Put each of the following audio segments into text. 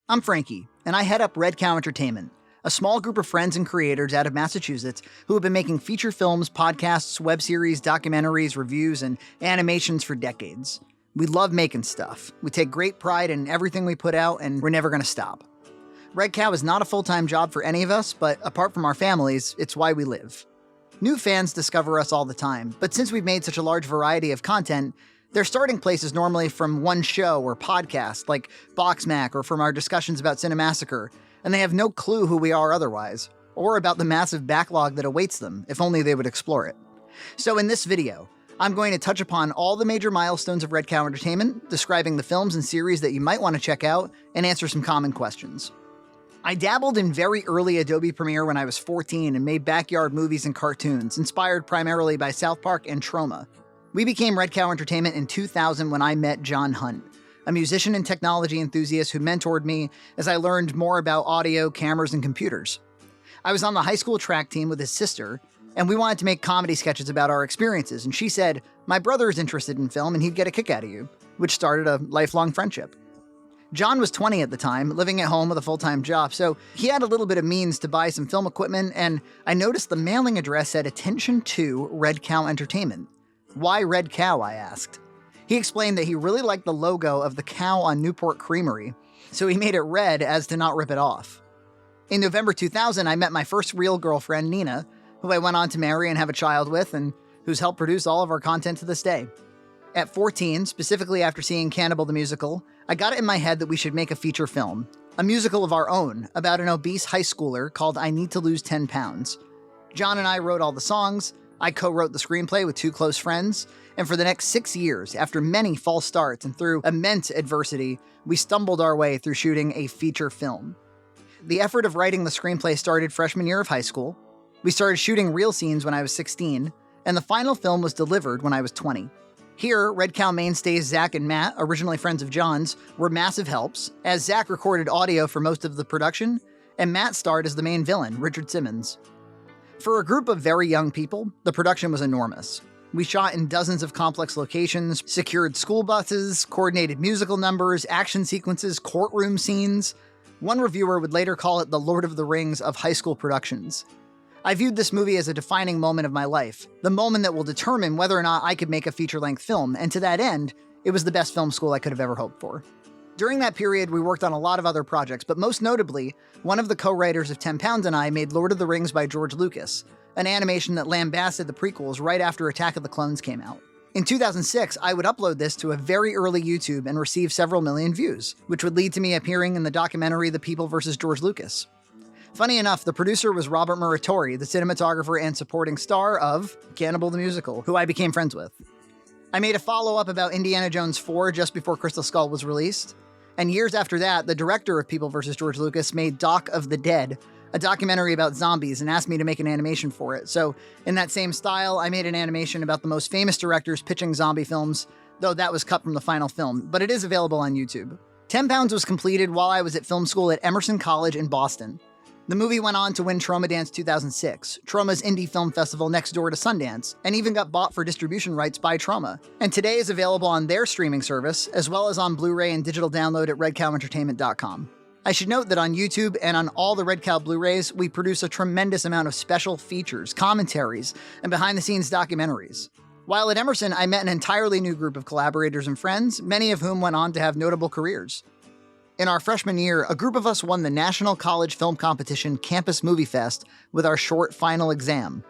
I'm Frankie, and I head up Red Cow Entertainment, a small group of friends and creators out of Massachusetts who have been making feature films, podcasts, web series, documentaries, reviews, and animations for decades. We love making stuff. We take great pride in everything we put out, and we're never going to stop. Red Cow is not a full-time job for any of us, but apart from our families, it's why we live. New fans discover us all the time, but since we've made such a large variety of content, their starting place is normally from one show or podcast, like BoxMac, or from our discussions about Cinemassacre, and they have no clue who we are otherwise, or about the massive backlog that awaits them, if only they would explore it. So in this video, I'm going to touch upon all the major milestones of Red Cow Entertainment, describing the films and series that you might want to check out, and answer some common questions. I dabbled in very early Adobe Premiere when I was 14 and made backyard movies and cartoons, inspired primarily by South Park and Troma. We became Red Cow Entertainment in 2000 when I met Jon Hunt, a musician and technology enthusiast who mentored me as I learned more about audio, cameras, and computers. I was on the high school track team with his sister, and we wanted to make comedy sketches about our experiences, and she said, "My brother is interested in film and he'd get a kick out of you," which started a lifelong friendship. Jon was 20 at the time, living at home with a full-time job, so he had a little bit of means to buy some film equipment, and I noticed the mailing address said "Attention to Red Cow Entertainment." "Why Red Cow?" I asked. He explained that he really liked the logo of the cow on Newport Creamery, so he made it red as to not rip it off. In November 2000, I met my first real girlfriend, Nina, who I went on to marry and have a child with, and who's helped produce all of our content to this day. At 14, specifically after seeing Cannibal the Musical, I got it in my head that we should make a feature film, a musical of our own, about an obese high schooler called I Need to Lose 10 Pounds. Jon and I wrote all the songs, I co-wrote the screenplay with two close friends, and for the next 6 years, after many false starts and through immense adversity, we stumbled our way through shooting a feature film. The effort of writing the screenplay started freshman year of high school. We started shooting real scenes when I was 16, and the final film was delivered when I was 20. Here, Red Cow mainstays Zach and Matt, originally friends of Jon's, were massive helps, as Zach recorded audio for most of the production, and Matt starred as the main villain, Richard Simmons. For a group of very young people, the production was enormous. We shot in dozens of complex locations, secured school buses, coordinated musical numbers, action sequences, courtroom scenes. One reviewer would later call it the Lord of the Rings of high school productions. I viewed this movie as a defining moment of my life, the moment that will determine whether or not I could make a feature-length film, and to that end, it was the best film school I could have ever hoped for. During that period, we worked on a lot of other projects, but most notably, one of the co-writers of 10 Pounds and I made Lord of the Rings by George Lucas, an animation that lambasted the prequels right after Attack of the Clones came out. In 2006, I would upload this to a very early YouTube and receive several million views, which would lead to me appearing in the documentary The People vs. George Lucas. Funny enough, the producer was Robert Muratori, the cinematographer and supporting star of Cannibal the Musical, who I became friends with. I made a follow-up about Indiana Jones 4 just before Crystal Skull was released, and years after that, the director of People vs. George Lucas made Doc of the Dead, a documentary about zombies, and asked me to make an animation for it. So, in that same style, I made an animation about the most famous directors pitching zombie films, though that was cut from the final film, but it is available on YouTube. 10 Pounds was completed while I was at film school at Emerson College in Boston. The movie went on to win Troma Dance 2006, Troma's indie film festival next door to Sundance, and even got bought for distribution rights by Troma, and today is available on their streaming service, as well as on Blu-ray and digital download at redcowentertainment.com. I should note that on YouTube and on all the Red Cow Blu-rays, we produce a tremendous amount of special features, commentaries, and behind-the-scenes documentaries. While at Emerson, I met an entirely new group of collaborators and friends, many of whom went on to have notable careers. In our freshman year, a group of us won the National College Film Competition Campus Movie Fest with our short final exam.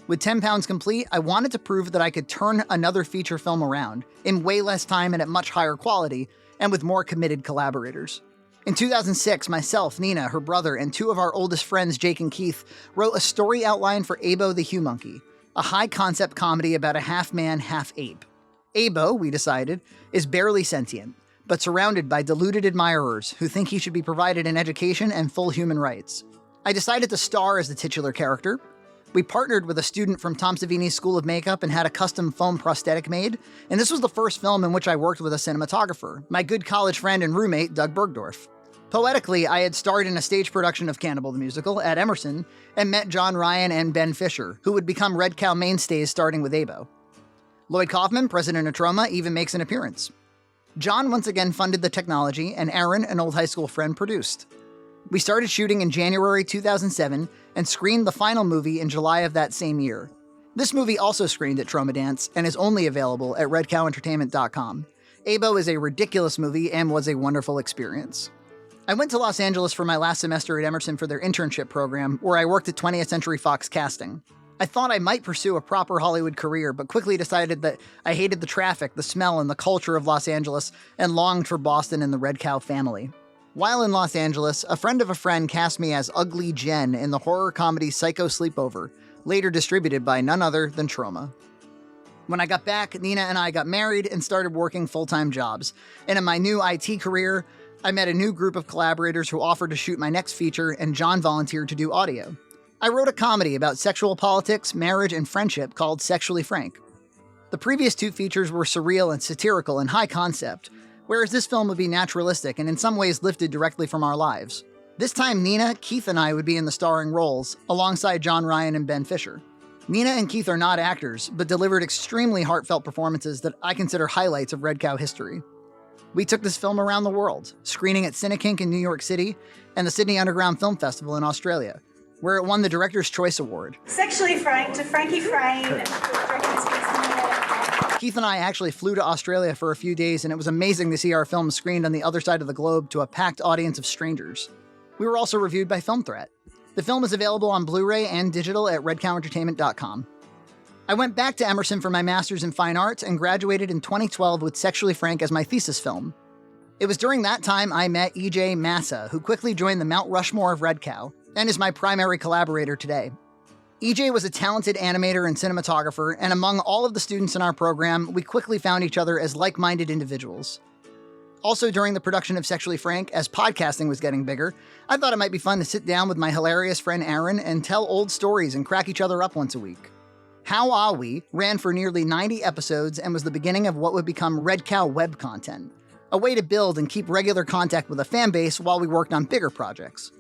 With 10 Pounds complete, I wanted to prove that I could turn another feature film around, in way less time and at much higher quality, and with more committed collaborators. In 2006, myself, Nina, her brother, and two of our oldest friends, Jake and Keith, wrote a story outline for Abo the Humonkey, a high-concept comedy about a half-man, half-ape. Abo, we decided, is barely sentient, but surrounded by deluded admirers who think he should be provided an education and full human rights. I decided to star as the titular character. We partnered with a student from Tom Savini's School of Makeup and had a custom foam prosthetic made, and this was the first film in which I worked with a cinematographer, my good college friend and roommate, Doug Bergdorf. Poetically, I had starred in a stage production of Cannibal the Musical at Emerson and met John Ryan and Ben Fisher, who would become Red Cow mainstays starting with Abo. Lloyd Kaufman, president of Troma, even makes an appearance. Jon once again funded the technology, and Aaron, an old high school friend, produced. We started shooting in January 2007 and screened the final movie in July of that same year. This movie also screened at Troma Dance and is only available at redcowentertainment.com. Abo is a ridiculous movie and was a wonderful experience. I went to Los Angeles for my last semester at Emerson for their internship program, where I worked at 20th Century Fox Casting. I thought I might pursue a proper Hollywood career, but quickly decided that I hated the traffic, the smell, and the culture of Los Angeles, and longed for Boston and the Red Cow family. While in Los Angeles, a friend of a friend cast me as Ugly Jen in the horror comedy Psycho Sleepover, later distributed by none other than Troma. When I got back, Nina and I got married and started working full-time jobs. And in my new IT career, I met a new group of collaborators who offered to shoot my next feature, and Jon volunteered to do audio. I wrote a comedy about sexual politics, marriage, and friendship called Sexually Frank. The previous two features were surreal and satirical and high concept, whereas this film would be naturalistic and in some ways lifted directly from our lives. This time, Nina, Keith, and I would be in the starring roles, alongside John Ryan and Ben Fisher. Nina and Keith are not actors, but delivered extremely heartfelt performances that I consider highlights of Red Cow history. We took this film around the world, screening at Cinekink in New York City and the Sydney Underground Film Festival in Australia, where it won the Director's Choice Award. Sexually Frank to Frankie Frayne. Keith and I actually flew to Australia for a few days, and it was amazing to see our film screened on the other side of the globe to a packed audience of strangers. We were also reviewed by Film Threat. The film is available on Blu-ray and digital at redcowentertainment.com. I went back to Emerson for my master's in fine arts and graduated in 2012 with Sexually Frank as my thesis film. It was during that time I met E.J. Massa, who quickly joined the Mount Rushmore of Red Cow, and is my primary collaborator today. EJ was a talented animator and cinematographer, and among all of the students in our program, we quickly found each other as like-minded individuals. Also, during the production of Sexually Frank, as podcasting was getting bigger, I thought it might be fun to sit down with my hilarious friend Aaron and tell old stories and crack each other up once a week. How Ah We ran for nearly 90 episodes and was the beginning of what would become Red Cow web content, a way to build and keep regular contact with a fan base while we worked on bigger projects.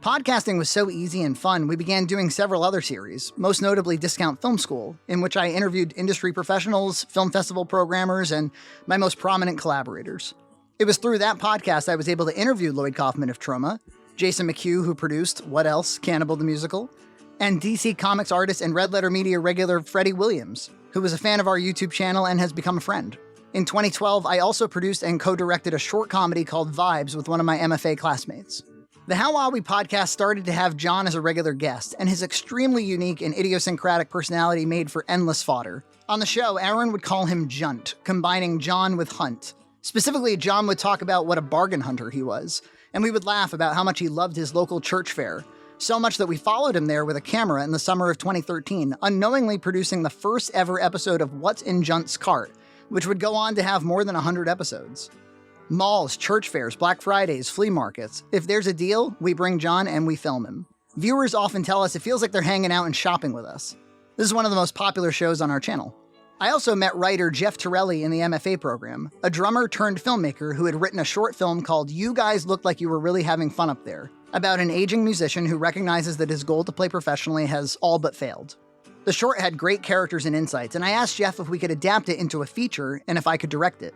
Podcasting was so easy and fun, we began doing several other series, most notably Discount Film School, in which I interviewed industry professionals, film festival programmers, and my most prominent collaborators. It was through that podcast I was able to interview Lloyd Kaufman of Troma, Jason McHugh, who produced What Else? Cannibal the Musical, and DC Comics artist and Red Letter Media regular Freddie Williams, who was a fan of our YouTube channel and has become a friend. In 2012, I also produced and co-directed a short comedy called Vibes with one of my MFA classmates. The How Ah We podcast started to have Jon as a regular guest, and his extremely unique and idiosyncratic personality made for endless fodder. On the show, Aaron would call him Junt, combining Jon with Hunt. Specifically, Jon would talk about what a bargain hunter he was, and we would laugh about how much he loved his local church fair, so much that we followed him there with a camera in the summer of 2013, unknowingly producing the first ever episode of What's in Junt's Cart, which would go on to have more than 100 episodes. Malls, church fairs, Black Fridays, flea markets. If there's a deal, we bring Jon and we film him. Viewers often tell us it feels like they're hanging out and shopping with us. This is one of the most popular shows on our channel. I also met writer Jeff Torelli in the MFA program, a drummer turned filmmaker who had written a short film called You Guys Looked Like You Were Really Having Fun Up There, about an aging musician who recognizes that his goal to play professionally has all but failed. The short had great characters and insights, and I asked Jeff if we could adapt it into a feature and if I could direct it.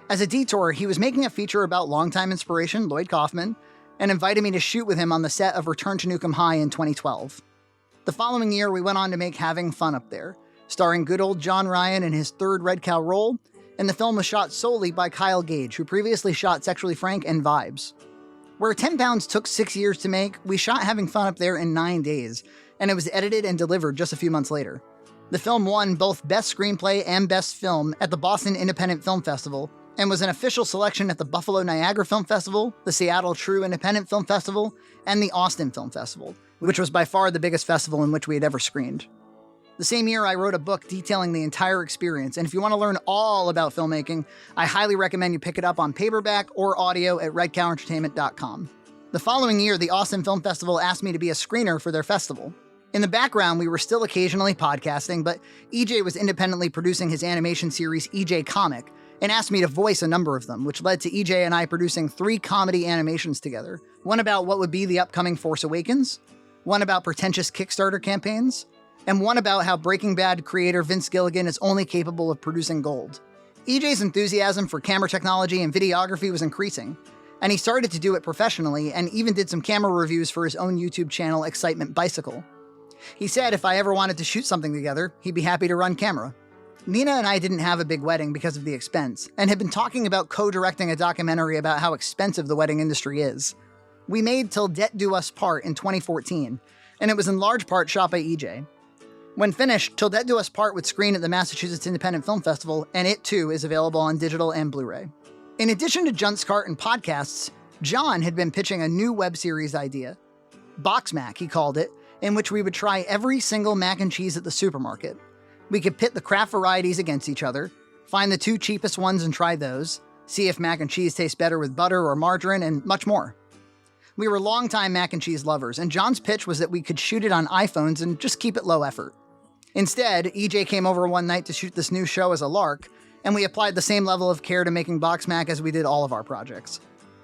As a detour, he was making a feature about longtime inspiration Lloyd Kaufman and invited me to shoot with him on the set of Return to Nukem High in 2012. The following year, we went on to make Having Fun Up There, starring good old John Ryan in his third Red Cow role, and the film was shot solely by Kyle Gage, who previously shot Sexually Frank and Vibes. Where 10 Pounds took 6 years to make, we shot Having Fun Up There in 9 days, and it was edited and delivered just a few months later. The film won both Best Screenplay and Best Film at the Boston Independent Film Festival, and was an official selection at the Buffalo Niagara Film Festival, the Seattle True Independent Film Festival, and the Austin Film Festival, which was by far the biggest festival in which we had ever screened. The same year, I wrote a book detailing the entire experience, and if you want to learn all about filmmaking, I highly recommend you pick it up on paperback or audio at redcowentertainment.com. The following year, the Austin Film Festival asked me to be a screener for their festival. In the background, we were still occasionally podcasting, but EJ was independently producing his animation series EJ Comic, and asked me to voice a number of them, which led to EJ and I producing 3 comedy animations together. One about what would be the upcoming Force Awakens, one about pretentious Kickstarter campaigns, and one about how Breaking Bad creator Vince Gilligan is only capable of producing gold. EJ's enthusiasm for camera technology and videography was increasing, and he started to do it professionally and even did some camera reviews for his own YouTube channel, Excitement Bicycle. He said if I ever wanted to shoot something together, he'd be happy to run camera. Nina and I didn't have a big wedding because of the expense, and had been talking about co-directing a documentary about how expensive the wedding industry is. We made Til Debt Due Us Part in 2014, and it was in large part shot by EJ. When finished, Til Debt Due Us Part would screen at the Massachusetts Independent Film Festival, and it too is available on digital and Blu-ray. In addition to Junt's Cart and podcasts, Jon had been pitching a new web series idea. BoxMac, he called it, in which we would try every single mac and cheese at the supermarket. We could pit the craft varieties against each other, find the 2 cheapest ones and try those, see if mac and cheese tastes better with butter or margarine, and much more. We were longtime mac and cheese lovers, and Jon's pitch was that we could shoot it on iPhones and just keep it low effort. Instead, EJ came over one night to shoot this new show as a lark, and we applied the same level of care to making BoxMac as we did all of our projects.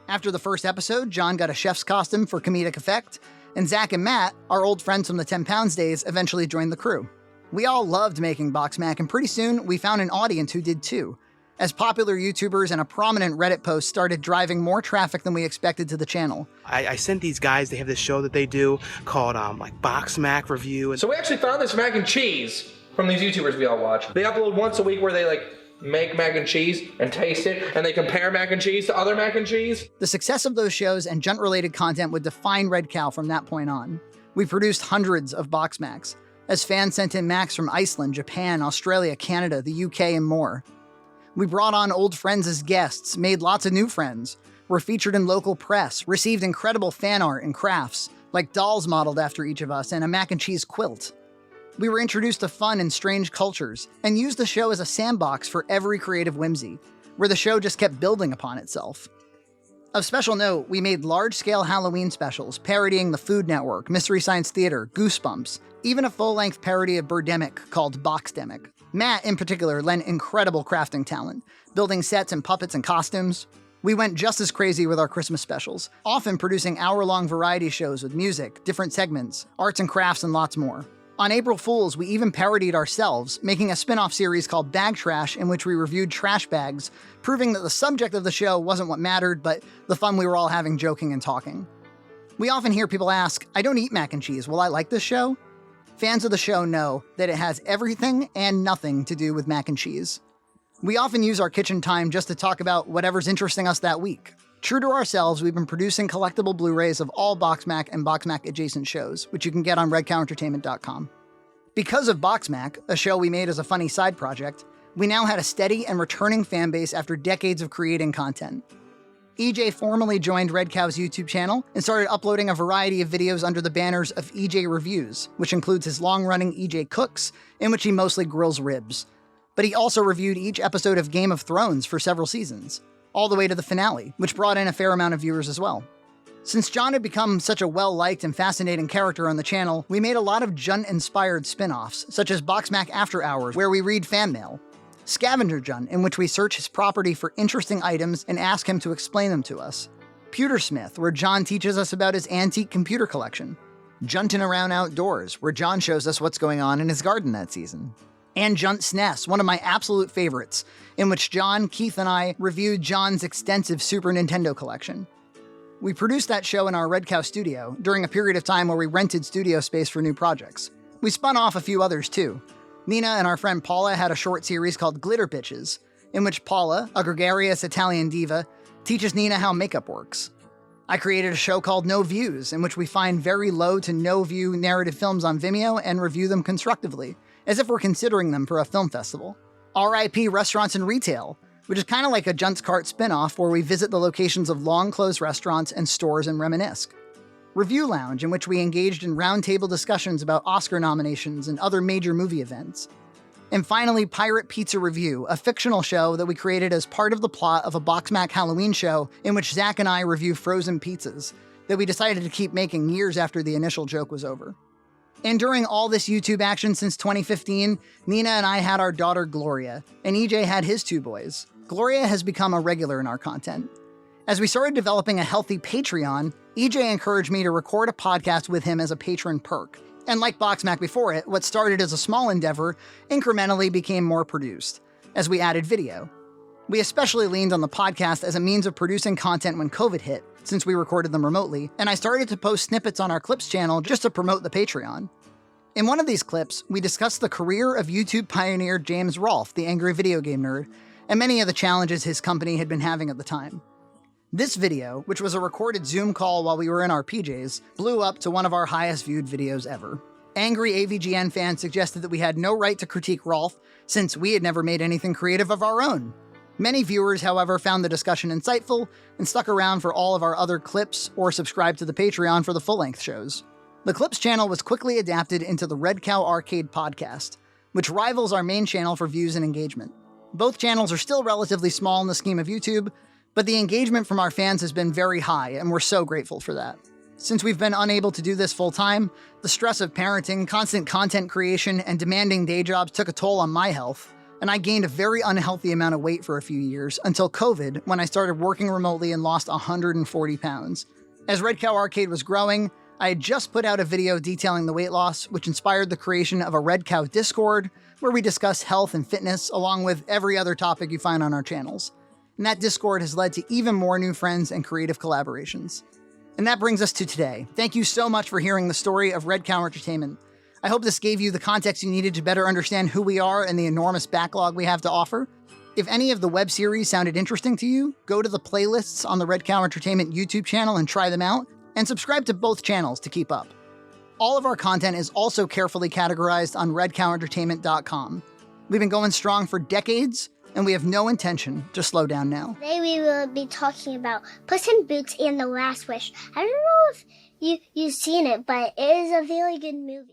After the first episode, Jon got a chef's costume for comedic effect, and Zach and Matt, our old friends from the 10 Pounds days, eventually joined the crew. We all loved making BoxMac, and pretty soon we found an audience who did too, as popular YouTubers and a prominent Reddit post started driving more traffic than we expected to the channel. I sent these guys, they have this show that they do called BoxMac Review. So we actually found this mac and cheese from these YouTubers we all watch. They upload once a week where they make mac and cheese and taste it, and they compare mac and cheese to other mac and cheese. The success of those shows and Junt-related content would define Red Cow from that point on. We produced hundreds of BoxMacs, as fans sent in Macs from Iceland, Japan, Australia, Canada, the UK, and more. We brought on old friends as guests, made lots of new friends, were featured in local press, received incredible fan art and crafts, like dolls modeled after each of us and a mac and cheese quilt. We were introduced to fun and strange cultures, and used the show as a sandbox for every creative whimsy, where the show just kept building upon itself. Of special note, we made large-scale Halloween specials, parodying the Food Network, Mystery Science Theater, Goosebumps, even a full-length parody of Birdemic called Boxdemic. Matt, in particular, lent incredible crafting talent, building sets and puppets and costumes. We went just as crazy with our Christmas specials, often producing hour-long variety shows with music, different segments, arts and crafts, and lots more. On April Fools, we even parodied ourselves, making a spin-off series called Bag Trash, in which we reviewed trash bags, proving that the subject of the show wasn't what mattered, but the fun we were all having joking and talking. We often hear people ask, I don't eat mac and cheese, will I like this show? Fans of the show know that it has everything and nothing to do with mac and cheese. We often use our kitchen time just to talk about whatever's interesting us that week. True to ourselves, we've been producing collectible Blu-rays of all BoxMac and BoxMac adjacent shows, which you can get on redcowentertainment.com. Because of BoxMac, a show we made as a funny side project, we now had a steady and returning fan base after decades of creating content. EJ formally joined Red Cow's YouTube channel and started uploading a variety of videos under the banners of EJ Reviews, which includes his long-running EJ Cooks, in which he mostly grills ribs. But he also reviewed each episode of Game of Thrones for several seasons, all the way to the finale, which brought in a fair amount of viewers as well. Since Jon had become such a well-liked and fascinating character on the channel, we made a lot of Junt-inspired spin-offs, such as BoxMac After Hours, where we read fan mail, Scavenger Junt, in which we search his property for interesting items and ask him to explain them to us, Pewtersmith, where Jon teaches us about his antique computer collection, Juntin' Around Outdoors, where Jon shows us what's going on in his garden that season, and Junt SNES, one of my absolute favorites, in which Jon, Keith, and I reviewed Jon's extensive Super Nintendo collection. We produced that show in our Red Cow studio during a period of time where we rented studio space for new projects. We spun off a few others too. Nina and our friend Paula had a short series called Glitter Bitches, in which Paula, a gregarious Italian diva, teaches Nina how makeup works. I created a show called No Views, in which we find very low to no view narrative films on Vimeo and review them constructively, as if we're considering them for a film festival. R.I.P. Restaurants and Retail, which is kind of like a Junt's Cart spin-off where we visit the locations of long-closed restaurants and stores and reminisce. Review Lounge, in which we engaged in roundtable discussions about Oscar nominations and other major movie events. And finally, Pirate Pizza Review, a fictional show that we created as part of the plot of a BoxMac Halloween show in which Zach and I review frozen pizzas that we decided to keep making years after the initial joke was over. And during all this YouTube action since 2015, Nina and I had our daughter Gloria, and EJ had his 2 boys. Gloria has become a regular in our content. As we started developing a healthy Patreon, EJ encouraged me to record a podcast with him as a patron perk. And like BoxMac before it, what started as a small endeavor incrementally became more produced, as we added video. We especially leaned on the podcast as a means of producing content when COVID hit, since we recorded them remotely, and I started to post snippets on our Clips channel just to promote the Patreon. In one of these clips, we discussed the career of YouTube pioneer James Rolfe, the angry video game nerd, and many of the challenges his company had been having at the time. This video, which was a recorded Zoom call while we were in our PJs, blew up to one of our highest viewed videos ever. Angry AVGN fans suggested that we had no right to critique Rolfe, since we had never made anything creative of our own. Many viewers, however, found the discussion insightful and stuck around for all of our other clips or subscribed to the Patreon for the full-length shows. The Clips channel was quickly adapted into the Red Cow Arcade podcast, which rivals our main channel for views and engagement. Both channels are still relatively small in the scheme of YouTube, but the engagement from our fans has been very high, and we're so grateful for that. Since we've been unable to do this full-time, the stress of parenting, constant content creation, and demanding day jobs took a toll on my health, and I gained a very unhealthy amount of weight for a few years, until COVID, when I started working remotely and lost 140 pounds. As Red Cow Arcade was growing, I had just put out a video detailing the weight loss, which inspired the creation of a Red Cow Discord, where we discuss health and fitness, along with every other topic you find on our channels. And that Discord has led to even more new friends and creative collaborations. And that brings us to today. Thank you so much for hearing the story of Red Cow Entertainment. I hope this gave you the context you needed to better understand who we are and the enormous backlog we have to offer. If any of the web series sounded interesting to you, go to the playlists on the Red Cow Entertainment YouTube channel and try them out, and subscribe to both channels to keep up. All of our content is also carefully categorized on redcowentertainment.com. We've been going strong for decades, and we have no intention to slow down now. Today we will be talking about Puss in Boots and The Last Wish. I don't know if you've seen it, but it is a very good movie.